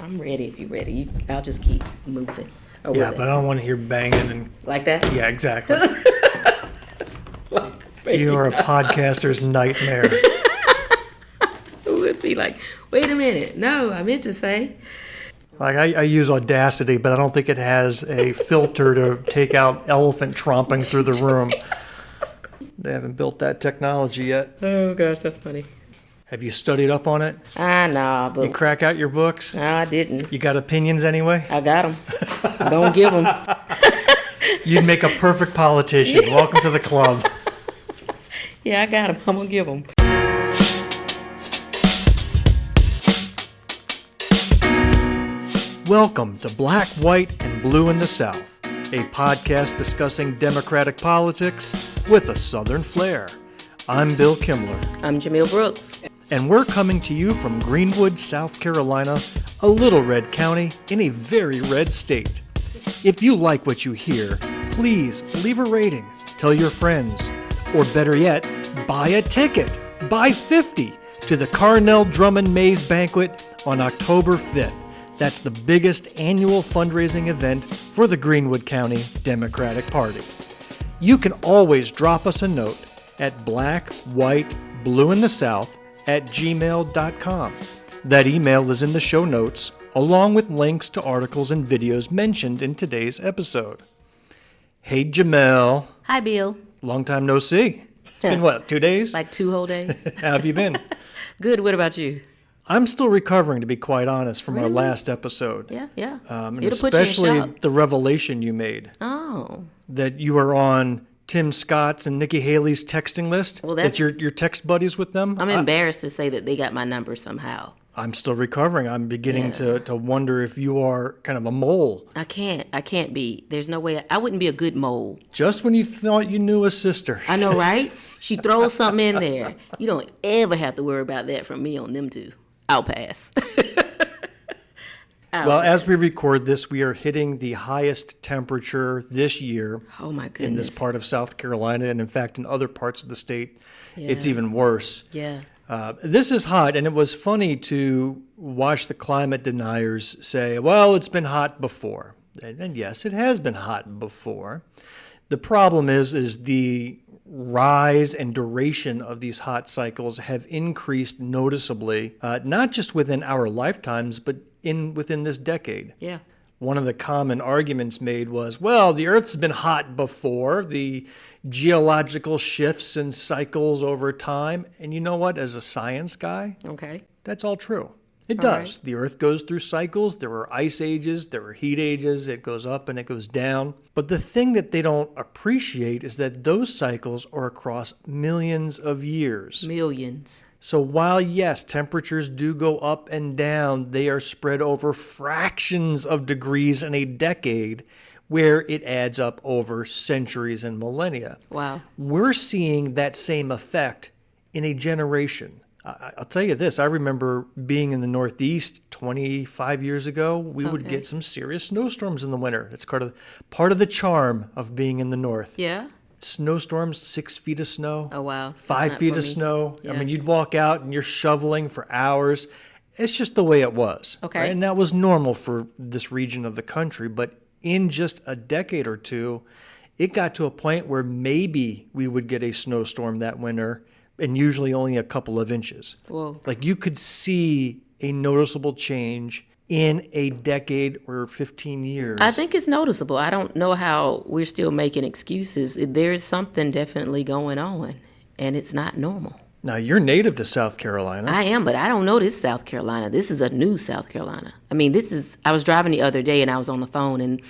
I'm ready if you're ready. I'll just keep moving. Yeah, but I don't want to hear banging and... Like that? Yeah, exactly. Like You are a podcaster's nightmare. It would be like, wait a minute. No, I meant to say. Like, I use Audacity, but I don't think it has a filter to take out elephant tromping through the room. They haven't built that technology yet. Oh, gosh, that's funny. Have you studied up on it? Nah, but... You crack out your books? No, I didn't. You got opinions anyway? I got them. Don't give them. You'd make a perfect politician. Welcome to the club. Yeah, I got them. I'm going to give them. Welcome to Black, White, and Blue in the South, a podcast discussing Democratic politics with a Southern flair. I'm Bill Kimler. I'm Jumelle Brooks. And we're coming to you from Greenwood, South Carolina, a little red county in a very red state. If you like what you hear, please leave a rating, tell your friends, or better yet, buy a ticket, buy 50 to the Carnell Drummond Mays Banquet on October 5th. That's the biggest annual fundraising event for the Greenwood County Democratic Party. You can always drop us a note at blackwhiteblueinthesouth@gmail.com. That email is in the show notes, along with links to articles and videos mentioned in today's episode. Hey, Jumelle. Hi, Bill. Long time no see. It's been what, 2 days? Like 2 whole days. How have you been? Good. What about you? I'm still recovering, to be quite honest, from our last episode. Yeah. And It'll put you in especially shock. the revelation you made. Oh. That you are on Tim Scott's and Nikki Haley's texting list. Well, that you're text buddies with them. I'm embarrassed to say that they got my number somehow. I'm still recovering. I'm beginning to wonder if you are kind of a mole. I can't be. There's no way. I wouldn't be a good mole. Just when you thought you knew a sister. I know, right? She throws something in there. You don't ever have to worry about that from me on them two. I'll pass. Well, as we record this, we are hitting the highest temperature this year. Oh, my goodness. In this part of South Carolina, and in fact, in other parts of the state, it's even worse. Yeah. This is hot, and it was funny to watch the climate deniers say, well, it's been hot before. And yes, it has been hot before. The problem is the rise and duration of these hot cycles have increased noticeably, not just within our lifetimes, but within this decade. Yeah. One of the common arguments made was, well, the Earth's been hot before, the geological shifts and cycles over time. And you know what? As a science guy, Okay. that's all true. It All does. right. The Earth goes through cycles. There are ice ages. There are heat ages. It goes up and it goes down. But the thing that they don't appreciate is that those cycles are across millions of years. Millions. So while, yes, temperatures do go up and down, they are spread over fractions of degrees in a decade, where it adds up over centuries and millennia. Wow. We're seeing that same effect in a generation. I'll tell you this, I remember being in the Northeast 25 years ago. We would get some serious snowstorms in the winter. That's part of the charm of being in the North. Yeah. Snowstorms, 6 feet of snow. Oh, wow. That's 5 not feet for of me. snow. Yeah. I mean, you'd walk out and you're shoveling for hours. It's just the way it was. Okay. Right? And that was normal for this region of the country. But in just a decade or two, it got to a point where maybe we would get a snowstorm that winter, and usually only a couple of inches. Whoa. Like, you could see a noticeable change in a decade or 15 years. I think it's noticeable. I don't know how we're still making excuses. There's something definitely going on, and it's not normal. Now, you're native to South Carolina. I am, but I don't know this South Carolina. This is a new South Carolina. I mean, I was driving the other day, and I was on the phone, and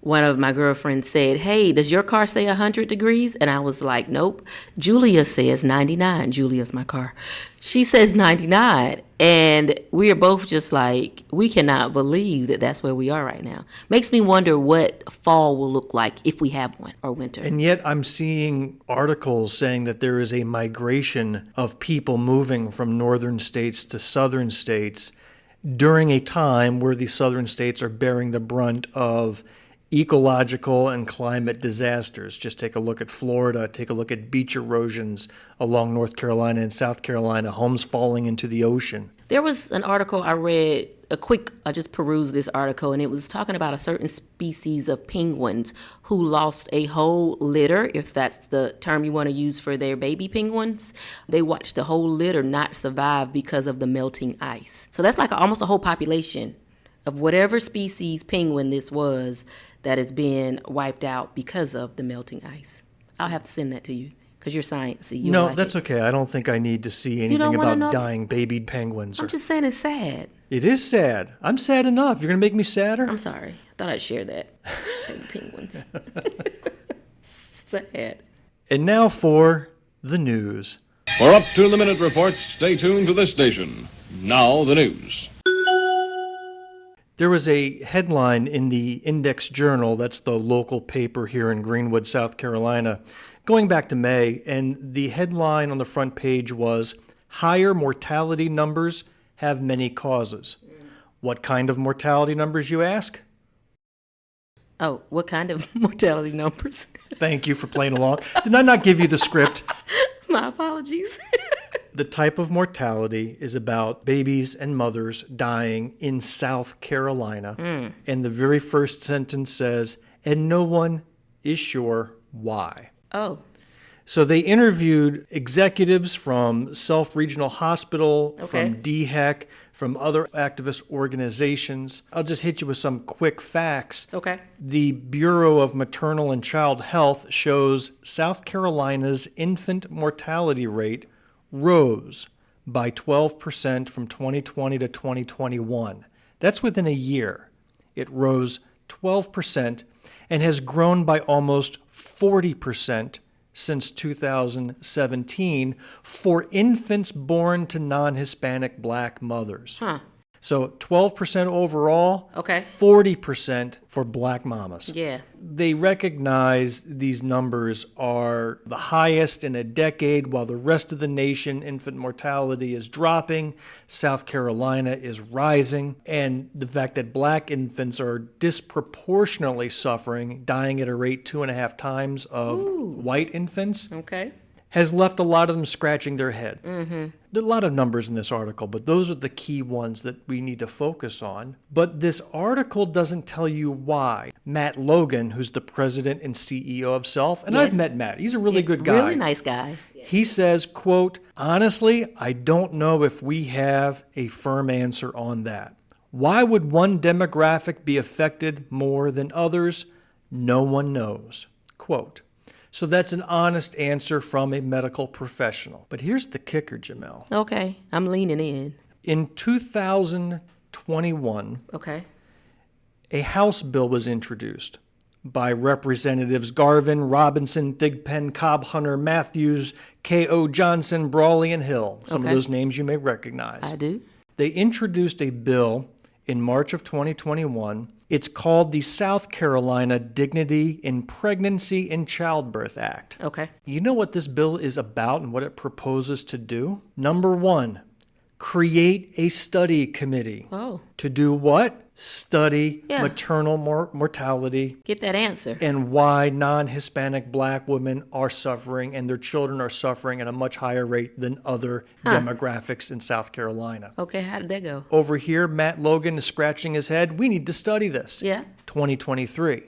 one of my girlfriends said, hey, does your car say 100 degrees? And I was like, nope. Julia says 99. Julia's my car. She says 99. And we are both just like, we cannot believe that that's where we are right now. Makes me wonder what fall will look like if we have one, or winter. And yet I'm seeing articles saying that there is a migration of people moving from northern states to southern states during a time where the southern states are bearing the brunt of ecological and climate disasters. Just take a look at Florida, take a look at beach erosions along North Carolina and South Carolina, homes falling into the ocean. There was an article I read, I just perused this article, and it was talking about a certain species of penguins who lost a whole litter, if that's the term you want to use for their baby penguins. They watched the whole litter not survive because of the melting ice. So that's like almost a whole population of whatever species penguin this was that is being wiped out because of the melting ice. I'll have to send that to you because you're sciencey. No, like that's okay. I don't think I need to see anything about dying baby penguins. I'm just saying it's sad. It is sad. I'm sad enough. You're going to make me sadder? I'm sorry. I thought I'd share that. Baby penguins. Sad. And now for the news. For up-to-the-minute reports, stay tuned to this station. Now the news. There was a headline in the Index Journal, that's the local paper here in Greenwood, South Carolina, going back to May, and the headline on the front page was, "Higher mortality numbers have many causes." What kind of mortality numbers, you ask? Oh, what kind of mortality numbers? Thank you for playing along. Did I not give you the script? My apologies. The type of mortality is about babies and mothers dying in South Carolina. And the very first sentence says, and no one is sure why. Oh. So they interviewed executives from Self Regional Hospital, from DHEC, from other activist organizations. I'll just hit you with some quick facts. Okay. The Bureau of Maternal and Child Health shows South Carolina's infant mortality rate rose by 12% from 2020 to 2021. That's within a year. It rose 12% and has grown by almost 40% since 2017 for infants born to non-Hispanic Black mothers. Huh. So 12% overall, Okay. 40% for Black mamas. Yeah. They recognize these numbers are the highest in a decade, while the rest of the nation, infant mortality is dropping. South Carolina is rising. And the fact that Black infants are disproportionately suffering, dying at a rate 2.5 times of white infants, Okay. has left a lot of them scratching their head. There are a lot of numbers in this article, but those are the key ones that we need to focus on. But this article doesn't tell you why. Matt Logan, who's the president and CEO of Self, and Yes. I've met Matt. He's a really good guy. Really nice guy. He says, quote, honestly, I don't know if we have a firm answer on that. Why would one demographic be affected more than others? No one knows. Quote. So that's an honest answer from a medical professional. But here's the kicker, Jumelle. Okay. I'm leaning in. In 2021, Okay. a House bill was introduced by Representatives Garvin, Robinson, Thigpen, Cobb, Hunter, Matthews, K.O. Johnson, Brawley, and Hill. Some of Okay. those names you may recognize. I do. They introduced a bill in March of 2021. It's called the South Carolina Dignity in Pregnancy and Childbirth Act. Okay. You know what this bill is about and what it proposes to do? Number one, create a study committee. Oh. To do what? Study Yeah. maternal mortality Get that answer. and why non-Hispanic Black women are suffering and their children are suffering at a much higher rate than other demographics in South Carolina. Okay. How did that go? Over here, Matt Logan is scratching his head. We need to study this. Yeah. 2023.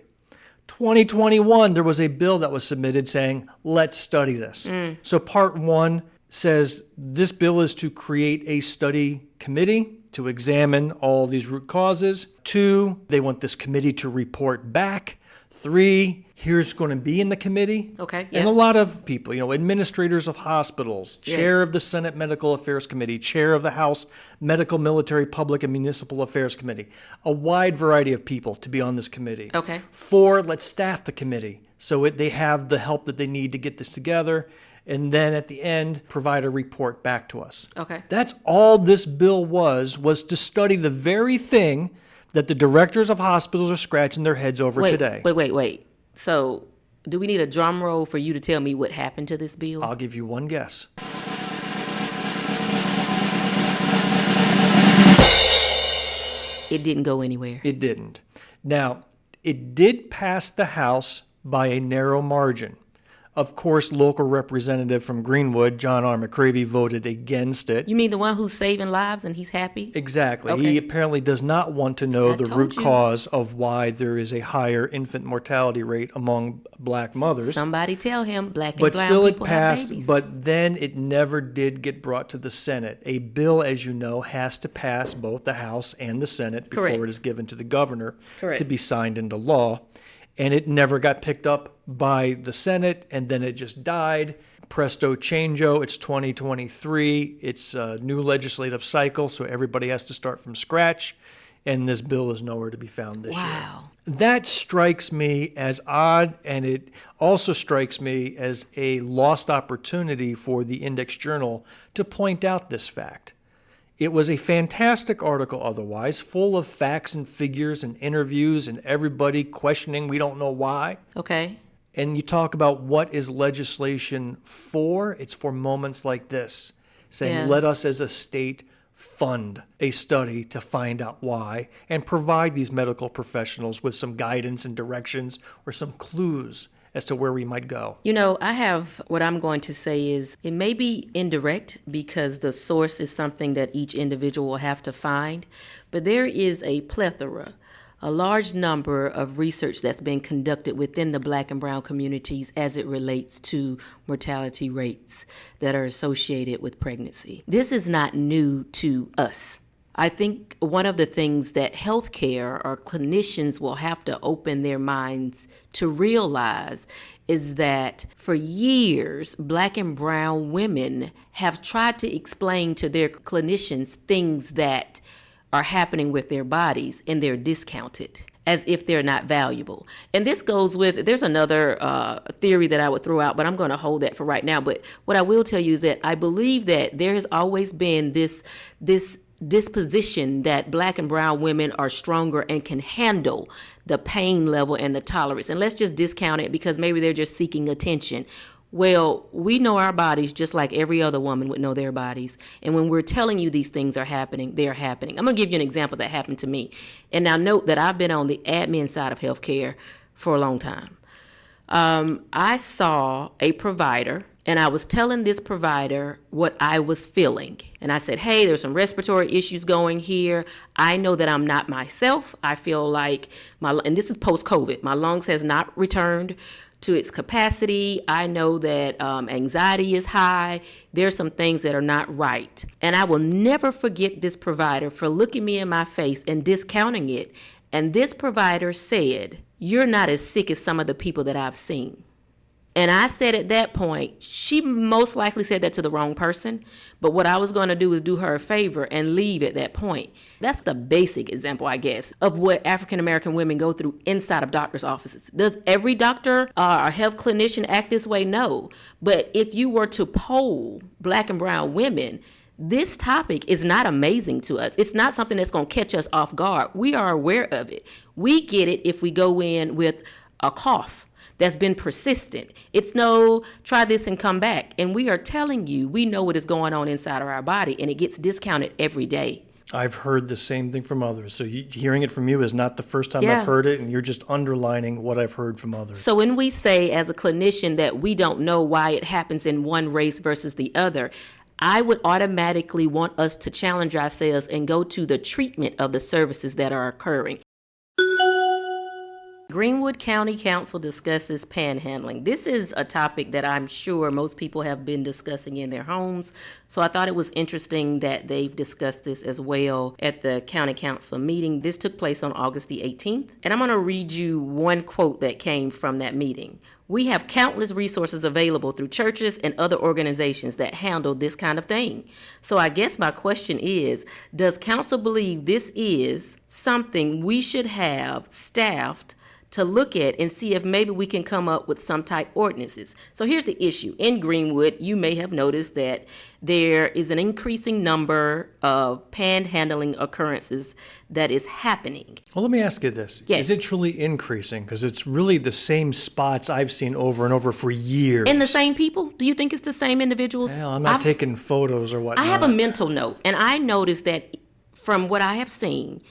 2021, there was a bill that was submitted saying, let's study this. So part one says this bill is to create a study committee to examine all these root causes. 2, they want this committee to report back. 3, here's going to be in the committee. Okay. And a Yeah. lot of people, administrators of hospitals, Yes. chair of the Senate Medical Affairs Committee, chair of the House Medical, Military, Public, and Municipal Affairs Committee. A wide variety of people to be on this committee. Okay. 4, let's staff the committee so they have the help that they need to get this together. And then at the end, provide a report back to us. Okay. That's all this bill was to study the very thing that the directors of hospitals are scratching their heads over today. Wait. So, do we need a drum roll for you to tell me what happened to this bill? I'll give you one guess. It didn't go anywhere. It didn't. Now, It did pass the House by a narrow margin. Of course, local representative from Greenwood, John R. McCravey, voted against it. You mean the one who's saving lives and he's happy? Exactly. Okay. He apparently does not want to know the root cause of why there is a higher infant mortality rate among black mothers. Somebody tell him black and But brown still it people have passed, babies. but then it never did get brought to the Senate. A bill, as you know, has to pass both the House and the Senate before Correct. it is given to the governor Correct. to be signed into law. And it never got picked up by the Senate, and then it just died. Presto changeo, it's 2023. It's a new legislative cycle, so everybody has to start from scratch, and this bill is nowhere to be found this year. Wow. That strikes me as odd, and it also strikes me as a lost opportunity for the Index Journal to point out this fact. It was a fantastic article otherwise, full of facts and figures and interviews and everybody questioning we don't know why. Okay. And you talk about what is legislation for? It's for moments like this, saying Yeah. let us as a state fund a study to find out why and provide these medical professionals with some guidance and directions or some clues as to where we might go. You know, I have what I'm going to say is it may be indirect because the source is something that each individual will have to find, but there is a plethora, a large number of research that's been conducted within the black and brown communities as it relates to mortality rates that are associated with pregnancy. This is not new to us. I think one of the things that healthcare or clinicians will have to open their minds to realize is that for years, black and brown women have tried to explain to their clinicians things that are happening with their bodies, and they're discounted as if they're not valuable. And this goes with, there's another theory that I would throw out, but I'm going to hold that for right now. But what I will tell you is that I believe that there has always been this disposition that black and brown women are stronger and can handle the pain level and the tolerance. And let's just discount it because maybe they're just seeking attention. Well, we know our bodies just like every other woman would know their bodies. And when we're telling you these things are happening, they're happening. I'm going to give you an example that happened to me. And now note that I've been on the admin side of healthcare for a long time. I saw a provider, and I was telling this provider what I was feeling. And I said, hey, there's some respiratory issues going here. I know that I'm not myself. I feel like and this is post-COVID, my lungs has not returned to its capacity. I know that anxiety is high. There's some things that are not right. And I will never forget this provider for looking me in my face and discounting it. And this provider said, you're not as sick as some of the people that I've seen. And I said at that point, she most likely said that to the wrong person, but what I was going to do is do her a favor and leave at that point. That's the basic example, I guess, of what African American women go through inside of doctor's offices. Does every doctor or health clinician act this way? No. But if you were to poll black and brown women, this topic is not amazing to us. It's not something that's going to catch us off guard. We are aware of it. We get it if we go in with a cough that's been persistent. It's no, try this and come back. And we are telling you, we know what is going on inside of our body, and it gets discounted every day. I've heard the same thing from others. So hearing it from you is not the first time Yeah. I've heard it, and you're just underlining what I've heard from others. So when we say as a clinician that we don't know why it happens in one race versus the other, I would automatically want us to challenge ourselves and go to the treatment of the services that are occurring. Greenwood County Council discusses panhandling. This is a topic that I'm sure most people have been discussing in their homes. So I thought it was interesting that they've discussed this as well at the county council meeting. This took place on August the 18th. And I'm going to read you one quote that came from that meeting. We have countless resources available through churches and other organizations that handle this kind of thing. So I guess my question is, does council believe this is something we should have staffed to look at and see if maybe we can come up with some type ordinances? So here's the issue. In Greenwood, you may have noticed that there is an increasing number of panhandling occurrences that is happening. Well, let me ask you this. Yes. Is it truly increasing? Because it's really the same spots I've seen over and over for years. And the same people? Do you think it's the same individuals? Well, I'm not taking photos or whatnot. I have a mental note, and I noticed that from what I have seen,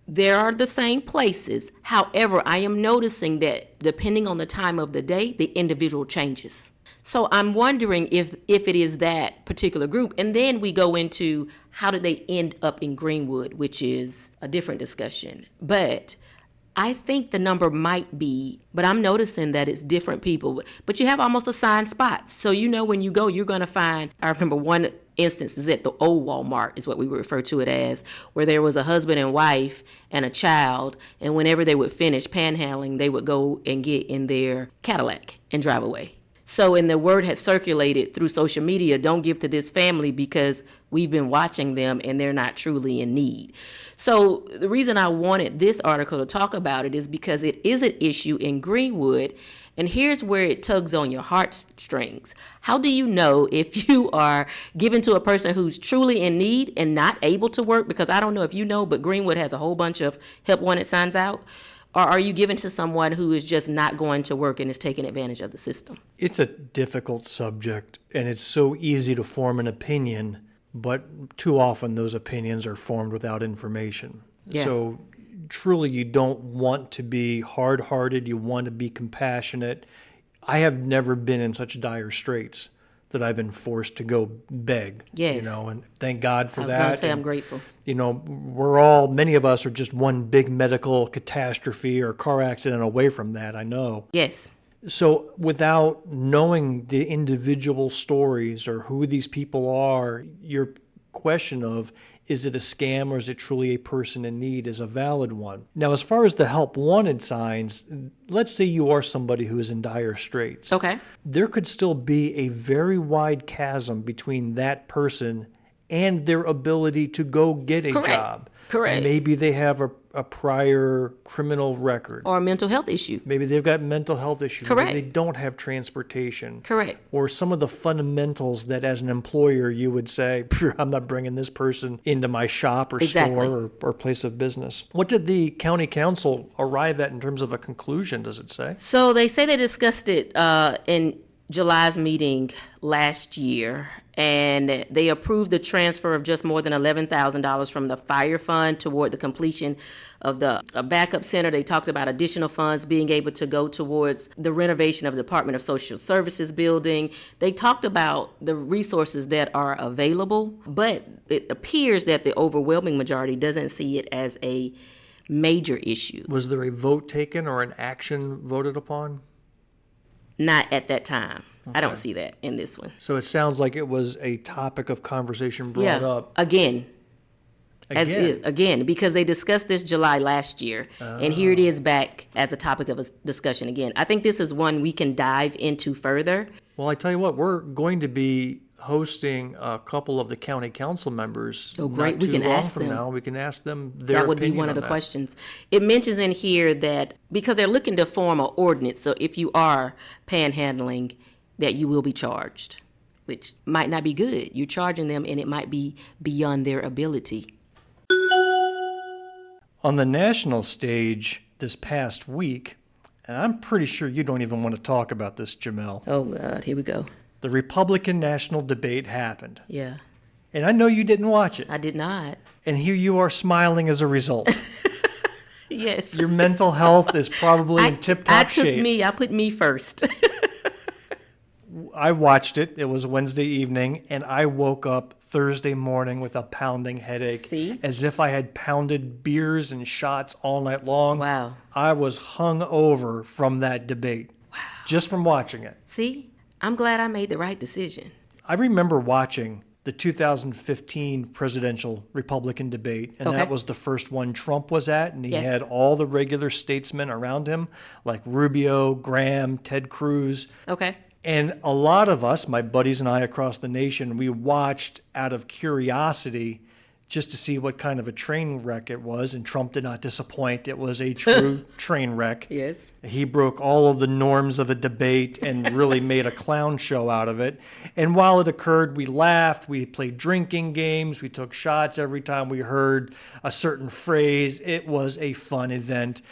there are the same places. However, I am noticing that depending on the time of the day, the individual changes. So I'm wondering if it is that particular group. And then we go into how did they end up in Greenwood, which is a different discussion. But I think the number might be, but I'm noticing that it's different people. But you have almost assigned spots. So you know when you go, you're going to find, I remember one instance is at the old Walmart, is what we would refer to it as, where there was a husband and wife and a child. And whenever they would finish panhandling, they would go and get in their Cadillac and drive away. So, and the word had circulated through social media, don't give to this family because we've been watching them and they're not truly in need. So the reason I wanted this article to talk about it is because it is an issue in Greenwood. And here's where it tugs on your heartstrings. How do you know if you are given to a person who's truly in need and not able to work? Because I don't know if you know, but Greenwood has a whole bunch of help wanted signs out. Or are you given to someone who is just not going to work and is taking advantage of the system? It's a difficult subject, and it's so easy to form an opinion, but too often those opinions are formed without information. Yeah. So truly, you don't want to be hard-hearted. You want to be compassionate. I have never been in such dire straits that I've been forced to go beg. Yes. And thank God for that. I was going to say and, I'm grateful. Many of us are just one big medical catastrophe or car accident away from that, I know. Yes. So without knowing the individual stories or who these people are, your question of, is it a scam or is it truly a person in need, is a valid one. Now, as far as the help wanted signs, let's say you are somebody who is in dire straits. Okay. There could still be a very wide chasm between that person and their ability to go get a job. Correct. Maybe they have a prior criminal record. Or a mental health issue. Maybe they've got mental health issues. Correct. Maybe they don't have transportation. Correct. Or some of the fundamentals that as an employer you would say, I'm not bringing this person into my shop or store or place of business. What did the county council arrive at in terms of a conclusion, does it say? So they say they discussed it in July's meeting last year, and they approved the transfer of just more than $11,000 from the fire fund toward the completion of the backup center. They talked about additional funds being able to go towards the renovation of the Department of Social Services building. They talked about the resources that are available, but it appears that the overwhelming majority doesn't see it as a major issue. Was there a vote taken or an action voted upon? Not at that time. Okay. I don't see that in this one. So it sounds like it was a topic of conversation brought up. Again, because they discussed this July last year, and here it is back as a topic of a discussion again. I think this is one we can dive into further. Well, I tell you what, we're going to be hosting a couple of the county council members. Oh, great. Not We too can long ask from them. now. We can ask them their opinion. That would be one of the questions. It mentions in here that because they're looking to form an ordinance, so if you are panhandling, that you will be charged, which might not be good. You're charging them, and it might be beyond their ability. On the national stage this past week, and I'm pretty sure you don't even want to talk about this, Jumelle. Oh, God, here we go. The Republican national debate happened. Yeah. And I know you didn't watch it. I did not. And here you are smiling as a result. Yes. Your mental health is probably in tip-top shape. I put me first. I watched it. It was Wednesday evening, and I woke up Thursday morning with a pounding headache. See? As if I had pounded beers and shots all night long. Wow. I was hung over from that debate. Wow. Just from watching it. See, I'm glad I made the right decision. I remember watching the 2015 presidential Republican debate, and that was the first one Trump was at, and he had all the regular statesmen around him, like Rubio, Graham, Ted Cruz. Okay. And a lot of us, my buddies and I across the nation, we watched out of curiosity just to see what kind of a train wreck it was, and Trump did not disappoint. It was a true train wreck. Yes. He broke all of the norms of a debate and really made a clown show out of it. And while it occurred, we laughed, we played drinking games, we took shots every time we heard a certain phrase. It was a fun event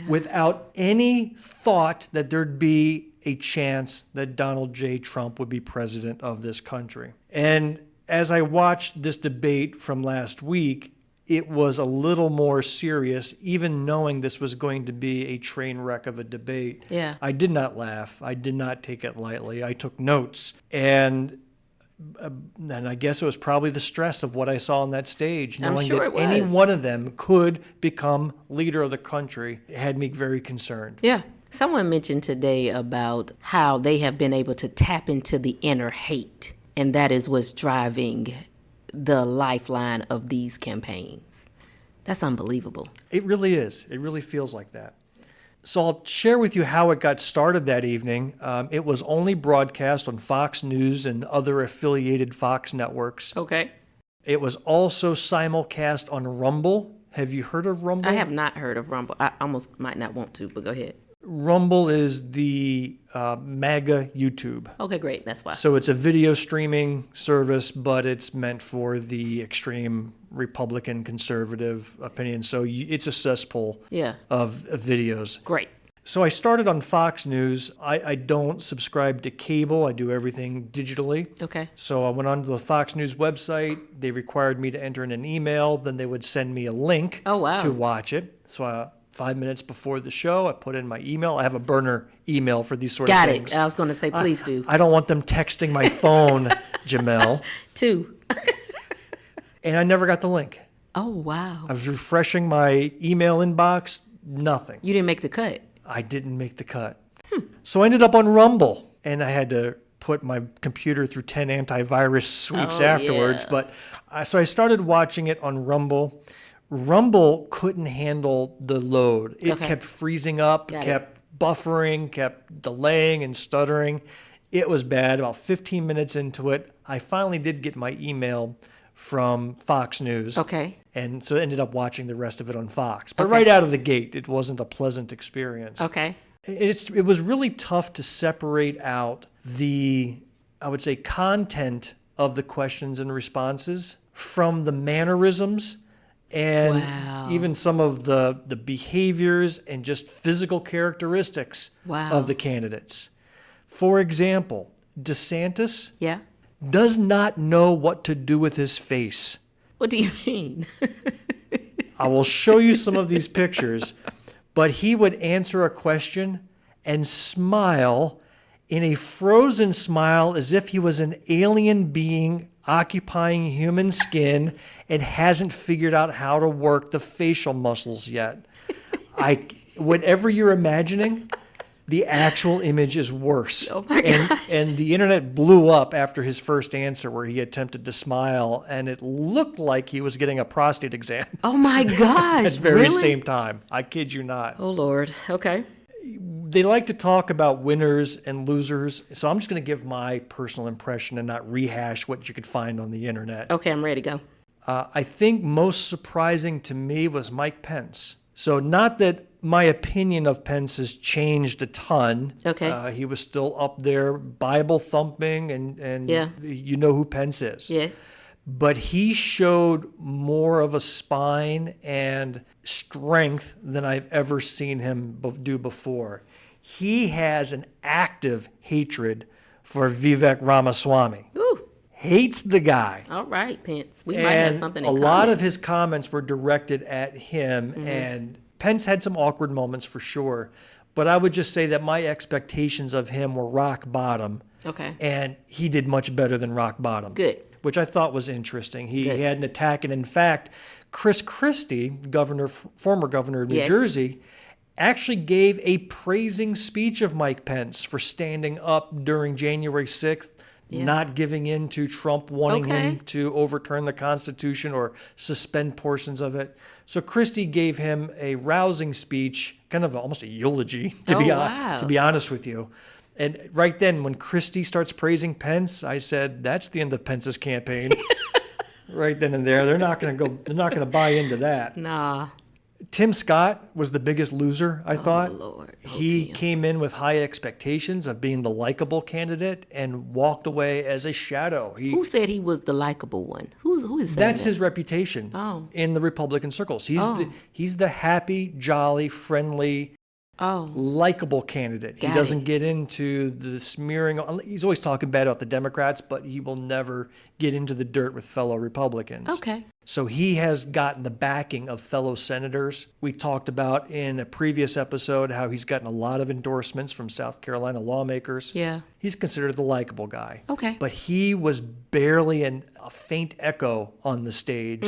without any thought that there'd be a chance that Donald J. Trump would be president of this country. And as I watched this debate from last week, it was a little more serious, even knowing this was going to be a train wreck of a debate. Yeah. I did not laugh. I did not take it lightly. I took notes. And I guess it was probably the stress of what I saw on that stage, I'm knowing sure that it was. any one of them could become leader of the country. It had me very concerned. Yeah. Someone mentioned today about how they have been able to tap into the inner hate, and that is what's driving the lifeline of these campaigns. That's unbelievable. It really is. It really feels like that. So I'll share with you how it got started that evening. It was only broadcast on Fox News and other affiliated Fox networks. Okay. It was also simulcast on Rumble. Have you heard of Rumble? I have not heard of Rumble. I almost might not want to, but go ahead. Rumble is the MAGA YouTube. Okay, great. That's why. So it's a video streaming service, but it's meant for the extreme Republican conservative opinion. So it's a cesspool of videos. Great. So I started on Fox News. I don't subscribe to cable. I do everything digitally. Okay. So I went onto the Fox News website. They required me to enter in an email. Then they would send me a link to watch it. So 5 minutes before the show, I put in my email. I have a burner email for these sort of things. Got it. I was going to say, please do. I don't want them texting my phone, Jumelle. 2. And I never got the link. Oh, wow. I was refreshing my email inbox. Nothing. You didn't make the cut. I didn't make the cut. So I ended up on Rumble, and I had to put my computer through 10 antivirus sweeps afterwards. Yeah. But so I started watching it on Rumble. Rumble couldn't handle the load. It kept freezing up, kept buffering, kept delaying and stuttering. It was bad. About 15 minutes into it, I finally did get my email from Fox News. Okay. And so I ended up watching the rest of it on Fox. But right out of the gate, it wasn't a pleasant experience. Okay. It was really tough to separate out the, I would say, content of the questions and responses from the mannerisms and even some of the behaviors and just physical characteristics of the candidates. For example, DeSantis does not know what to do with his face. What do you mean? I will show you some of these pictures, but he would answer a question and smile in a frozen smile as if he was an alien being occupying human skin and hasn't figured out how to work the facial muscles yet. Whatever you're imagining, the actual image is worse. Oh my gosh. And the internet blew up after his first answer where he attempted to smile, and it looked like he was getting a prostate exam. Oh my gosh. At the very really? same time. I kid you not. Oh, Lord. Okay. They like to talk about winners and losers, so I'm just going to give my personal impression and not rehash what you could find on the internet. Okay, I'm ready to go. I think most surprising to me was Mike Pence. So not that my opinion of Pence has changed a ton. Okay. He was still up there, Bible thumping, and you know who Pence is. Yes. But he showed more of a spine and strength than I've ever seen him do before. He has an active hatred for Vivek Ramaswamy. Ooh. Hates the guy. All right, Pence. We might have something in a common. lot of his comments were directed at him, and Pence had some awkward moments for sure. But I would just say that my expectations of him were rock bottom. Okay. And he did much better than rock bottom. Good. Which I thought was interesting. He had an attack, and in fact, Chris Christie, former governor of New Jersey, actually gave a praising speech of Mike Pence for standing up during January 6th, not giving in to Trump wanting him to overturn the Constitution or suspend portions of it. So Christie gave him a rousing speech, kind of almost a eulogy, to be honest with you. And right then, when Christie starts praising Pence, I said, "That's the end of Pence's campaign." Right then and there, they're not going to buy into that. Nah. Tim Scott was the biggest loser, I thought. Lord. He came in with high expectations of being the likable candidate and walked away as a shadow. Who said he was the likable one? Who is saying That's that? his reputation in the Republican circles. He's the happy, jolly, friendly, Oh. Likable candidate. Got He doesn't it. get into the smearing. He's always talking bad about the Democrats, but he will never get into the dirt with fellow Republicans. Okay. So he has gotten the backing of fellow senators. We talked about in a previous episode how he's gotten a lot of endorsements from South Carolina lawmakers. Yeah. He's considered the likable guy. Okay. But he was barely a faint echo on the stage.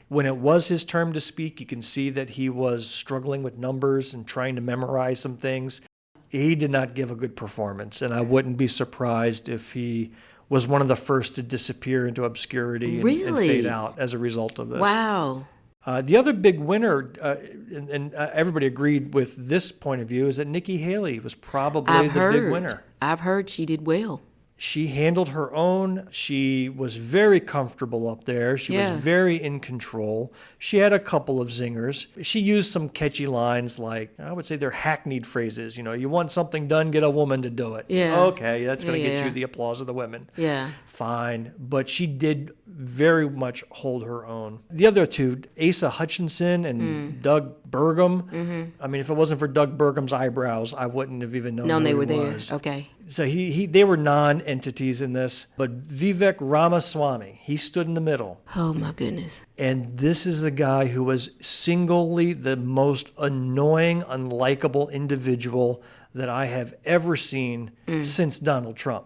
When it was his turn to speak, you can see that he was struggling with numbers and trying to memorize some things. He did not give a good performance, and I wouldn't be surprised if he was one of the first to disappear into obscurity and Really? fade out as a result of this. Wow. The other big winner, and everybody agreed with this point of view, is that Nikki Haley was probably big winner. I've heard she did well. She handled her own. She was very comfortable up there. She Yeah. was very in control. She had a couple of zingers. She used some catchy lines like, I would say they're hackneyed phrases. You know, you want something done, get a woman to do it. Yeah. Okay, that's going to get Yeah. you the applause of the women. Yeah. Fine. But she did very much hold her own. The other two, Asa Hutchinson and Doug Burgum. I mean, if it wasn't for Doug Burgum's eyebrows, I wouldn't have even known Known who they he were there. was. Okay. So they were non-entities in this, but Vivek Ramaswamy, he stood in the middle. Oh my goodness. And this is the guy who was singly the most annoying, unlikable individual that I have ever seen since Donald Trump.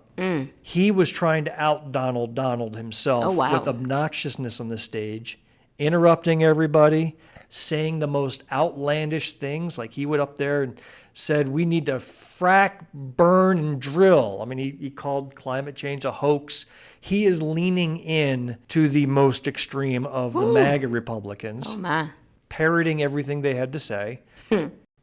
He was trying to out-Donald himself Oh, wow. with obnoxiousness on the stage, interrupting everybody, saying the most outlandish things. Like he went up there and said, we need to frack, burn, and drill. I mean, he called climate change a hoax. He is leaning in to the most extreme of the MAGA Republicans, Oh my. parroting everything they had to say.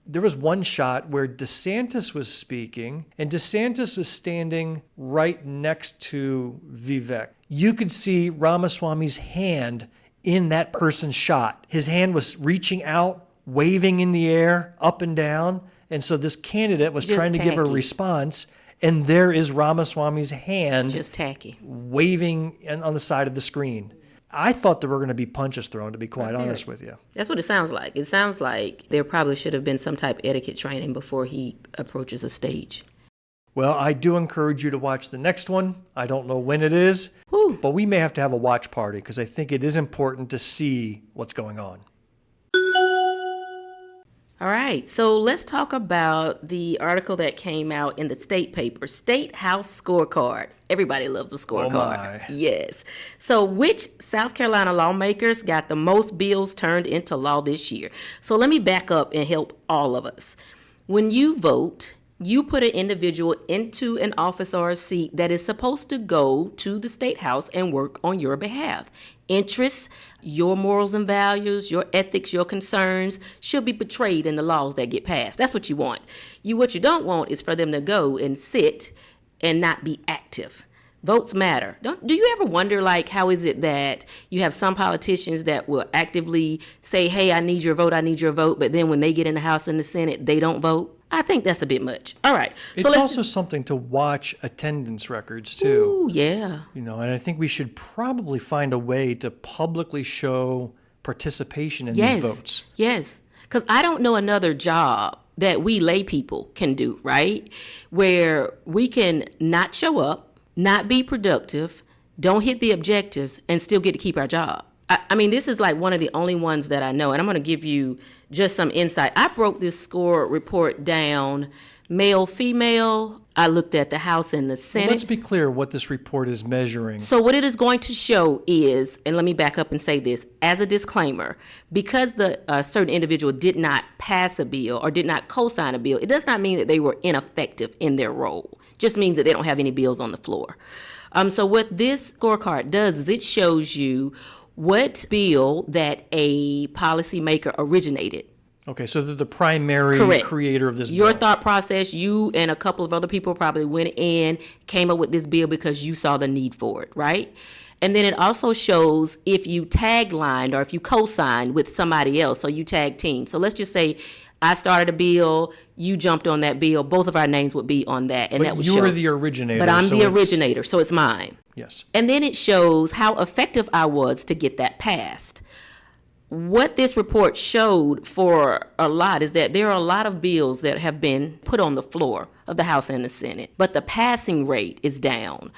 There was one shot where DeSantis was speaking, and DeSantis was standing right next to Vivek. You could see Ramaswamy's hand in that person's shot. His hand was reaching out, waving in the air, up and down. And so this candidate was Just trying to give a tacky. response, and there is Ramaswamy's hand Just tacky. waving on the side of the screen. I thought there were going to be punches thrown, to be quite honest with you. That's what it sounds like. It sounds like there probably should have been some type of etiquette training before he approaches a stage. Well, I do encourage you to watch the next one. I don't know when it is, Whew. but we may have to have a watch party because I think it is important to see what's going on. All right, so let's talk about the article that came out in the state paper, State House Scorecard. Everybody loves a scorecard. my. Yes. So which South Carolina lawmakers got the most bills turned into law this year? So let me back up and help all of us. When you vote, you put an individual into an office or a seat that is supposed to go to the state house and work on your behalf. Interests, your morals and values, your ethics, your concerns should be portrayed in the laws that get passed. That's what you want. What you don't want is for them to go and sit and not be active. Votes matter. Do you ever wonder, like, how is it that you have some politicians that will actively say, hey, I need your vote, but then when they get in the House and the Senate, they don't vote? I think that's a bit much. All right. It's also something to watch attendance records, too. Ooh, yeah. You know, and I think we should probably find a way to publicly show participation in these votes. Yes. Because I don't know another job that we lay people can do, right? Where we can not show up, not be productive, don't hit the objectives, and still get to keep our job. I mean, this is like one of the only ones that I know, and I'm going to give you just some insight. I broke this score report down, male, female. I looked at the House and the Senate. Well, let's be clear what this report is measuring. So what it is going to show is, and let me back up and say this, as a disclaimer, because the certain individual did not pass a bill or did not co-sign a bill, it does not mean that they were ineffective in their role. It just means that they don't have any bills on the floor. So what this scorecard does is it shows you what bill that a policymaker originated. Okay, so they're the primary Correct. creator of this bill. Your thought process, you and a couple of other people probably went in, came up with this bill because you saw the need for it, right? And then it also shows if you taglined or if you co-signed with somebody else, so you tag team. So let's just say I started a bill, you jumped on that bill, both of our names would be on that, and But that would you show. were the originator. But I'm so the it's- originator, so it's mine. Yes. And then it shows how effective I was to get that passed. what this report showed for a lot is that there are a lot of bills that have been put on the floor of the House and the Senate, but the passing rate is down.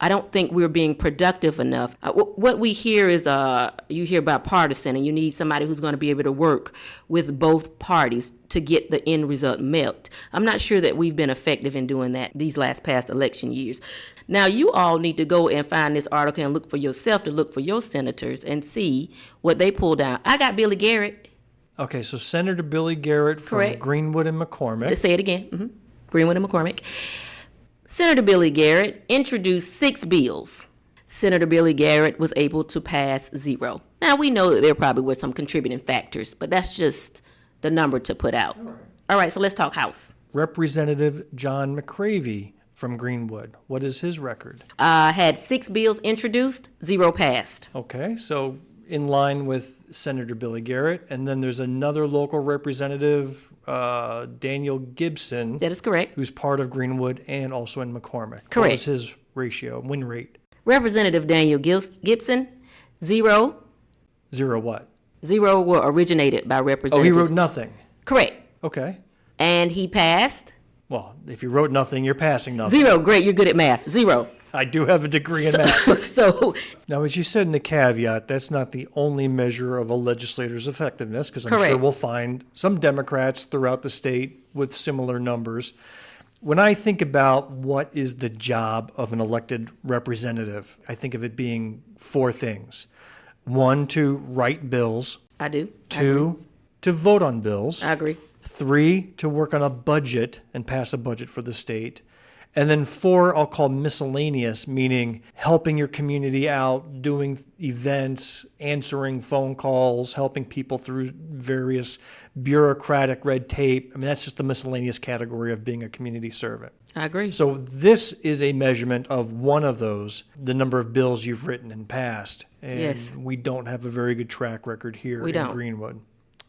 I don't think we're being productive enough. What we hear is you hear bipartisan, and you need somebody who's going to be able to work with both parties to get the end result met. I'm not sure that we've been effective in doing that these past election years. Now, you all need to go and find this article and look for yourself, to look for your senators and see what they pull down. I got Billy Garrett. Okay, so Senator Billy Garrett from Correct. Greenwood and McCormick. Let's say it again. Greenwood and McCormick. Senator Billy Garrett introduced 6 bills. Senator Billy Garrett was able to pass 0. Now, we know that there probably were some contributing factors, but that's just the number to put out. All right, so let's talk House. Representative John McCravey from Greenwood. What is his record? Had 6 bills introduced, 0 passed. Okay, so in line with Senator Billy Garrett. And then there's another local representative, Daniel Gibson. That is correct. Who's part of Greenwood and also in McCormick. Correct. What was his ratio, win rate? Representative Daniel Gibson, 0. 0 what? 0 were originated by Representative. Oh, he wrote nothing. Correct. Okay. And he passed. Well, if you wrote nothing, you're passing nothing. 0. Great, you're good at math. 0. I do have a degree in math. So Now, as you said in the caveat, that's not the only measure of a legislator's effectiveness, because I'm Correct. sure we'll find some Democrats throughout the state with similar numbers. When I think about what is the job of an elected representative, I think of it being 4 things. 1, to write bills. I do. 2, to vote on bills. I agree. 3, to work on a budget and pass a budget for the state. And then 4, I'll call miscellaneous, meaning helping your community out, doing events, answering phone calls, helping people through various bureaucratic red tape. I mean, that's just the miscellaneous category of being a community servant. I agree. So this is a measurement of one of those, the number of bills you've written and passed. And Yes. we don't have a very good track record here We in don't. Greenwood.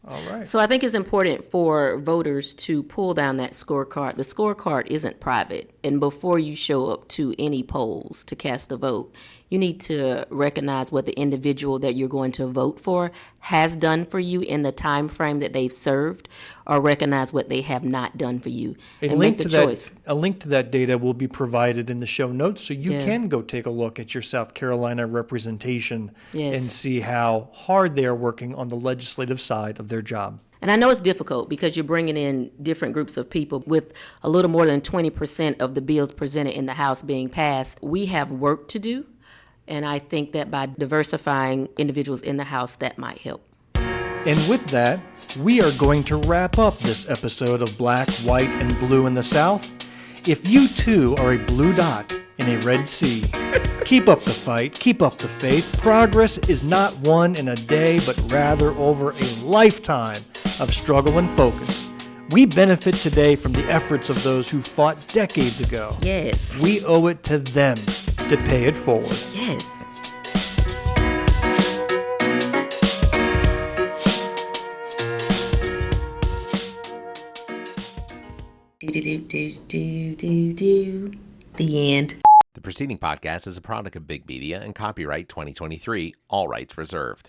All right. So I think it's important for voters to pull down that scorecard. The scorecard isn't private. And before you show up to any polls to cast a vote, you need to recognize what the individual that you're going to vote for has done for you in the time frame that they've served, or recognize what they have not done for you and make the choice. A link to that data will be provided in the show notes, so you Yeah. can go take a look at your South Carolina representation Yes. and see how hard they are working on the legislative side of their job. And I know it's difficult because you're bringing in different groups of people with a little more than 20% of the bills presented in the House being passed. We have work to do, and I think that by diversifying individuals in the House, that might help. And with that, we are going to wrap up this episode of Black, White, and Blue in the South. If you too are a blue dot in a red sea, keep up the fight, keep up the faith. Progress is not won in a day, but rather over a lifetime of struggle and focus. We benefit today from the efforts of those who fought decades ago. Yes. We owe it to them to pay it forward. Yes. The end. The preceding podcast is a product of Big Media and copyright 2023, all rights reserved.